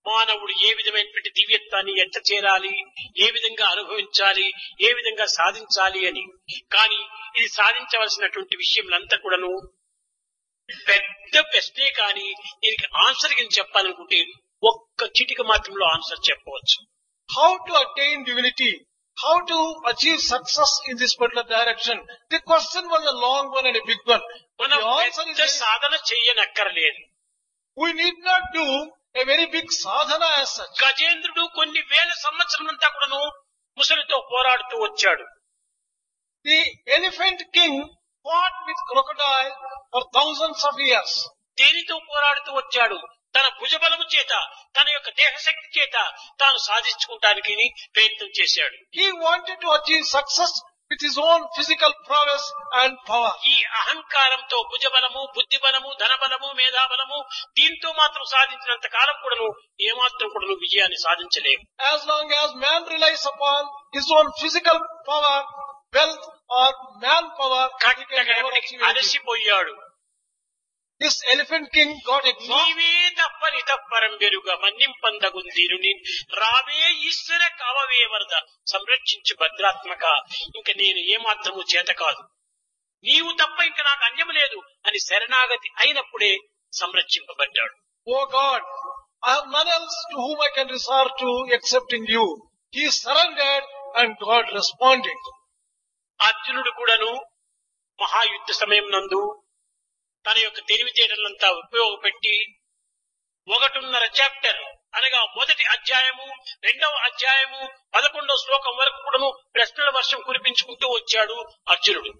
మానవుడు ఏ విధమైనటువంటి దివ్యత్వాన్ని ఎంత చేరాలి, ఏ విధంగా అనుభవించాలి, ఏ విధంగా సాధించాలి అని. కానీ ఇది సాధించవలసినటువంటి విషయంలంతా కూడాను పెద్ద ప్రశ్నే. కానీ దీనికి ఆన్సర్ కింద చెప్పాలనుకుంటే ఒక్క చిటిక మాత్రంలో ఆన్సర్ చెప్పవచ్చు. How to attain divinity? How to achieve success in this particular direction? The question was a long one and a big one. But మనం the answer is పెద్ద సాధన చెయ్యనక్కర్లేదు. we need not do a very big sadhana as such. గజేంద్రుడు కొన్ని వేల సంవత్సరమంతా కూడాను ముసలితో పోరాడుతూ వచ్చాడు. The elephant king fought with crocodile for thousands of years. దేనితో పోరాడుతూ వచ్చాడు? తన భుజబలము చేత, తన యొక్క దేహశక్తి చేత తాను సాధించుకుంటానికి ప్రయత్నం చేశాడు. He wanted to achieve success with his own physical prowess and power. ఈ అహంకారంతో భుజబలము, బుద్ధిబలము, ధనబలము, మేధాబలము దీంతో మాత్రం సాధించినంత కాలం కూడాను ఏమాత్రం కూడాను విజయాన్ని సాధించలేము. As long as man relies upon his own physical power, wealth or manpower, he can never achieve anything. అలసిపోయాడు. This elephant king got exhausted. నీవే తప్పని తప్పరం వెరుగ మన్నింపందగుందీరుని రావే ఈశ్వర కావవే వరద సంరక్షించు భద్రాత్మక. ఇంక నేను ఏమాత్రము చేత కాదు, నీవు తప్ప ఇంక నాకు అన్యము లేదు అని శరణాగతి అయినప్పుడే సంరక్షింపబడ్డాడు. Oh God, I have none else to whom I can resort to excepting you. He surrendered and God responded. అర్జునుడు కూడాను మహాయుద్ధ సమయం నందు తన యొక్క తెలివితేటలంతా ఉపయోగపెట్టి 1.5 చాప్టర్ అనగా మొదటి అధ్యాయము, 2వ అధ్యాయము, 11వ శ్లోకం వరకు కూడాను ప్రశ్నల వర్షం కురిపించుకుంటూ వచ్చాడు అర్జునుడు.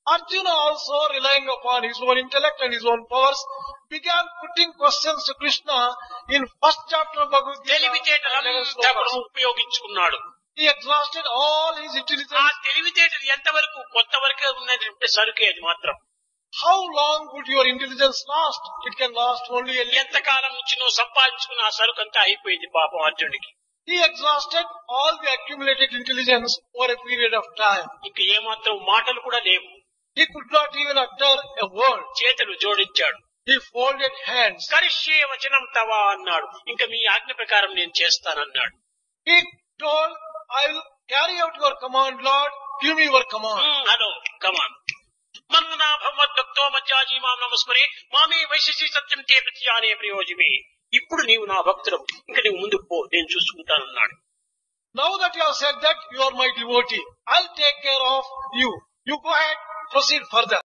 Arjuna also, relying upon his own intellect and his own powers, began putting questions to Krishna in first chapter of Bhagavad Gita. తెలివితేటలంతా కూడా ఉపయోగించుకున్నాడు. He exhausted all his ఆ intelligence. తెలివితేటలు ఎంతవరకు కొంతవరకే ఉన్నటువంటి సరుకే అది మాత్రం. How long would your intelligence last? It can last only a little. ఎంతకాలం నుంచి నువ్వు సంపాదించుకున్న ఆ సరుకు అంతా అయిపోయింది పాపం అర్జునుడికి. He exhausted all the accumulated intelligence over a period of time. ఇంక ఏమాత్రం మాటలు కూడా లేవు. He could not even utter a word. చేతులు జోడించాడు. He folded hands. కరిష్యే వచనం తవా అన్నాడు. ఇంకా మీ ఆజ్ఞ ప్రకారం నేను చేస్తానన్నాడు. He told, I will carry out your command, Lord. Give me your command. Hello come on మన్మనా భగవద్భక్తో మధ్యాజీ మాం నమస్మరే మామే వైశేషి సత్యం తే ప్రతిజానే ప్రయోజమే. ఇప్పుడు నీవు నా భక్తుడు, ఇంకా నీవు ముందుకు పో, నేను చూసుకుంటానన్నాడు. Now that you have said that, you are my devotee. I'll take care of you. You go ahead, proceed further.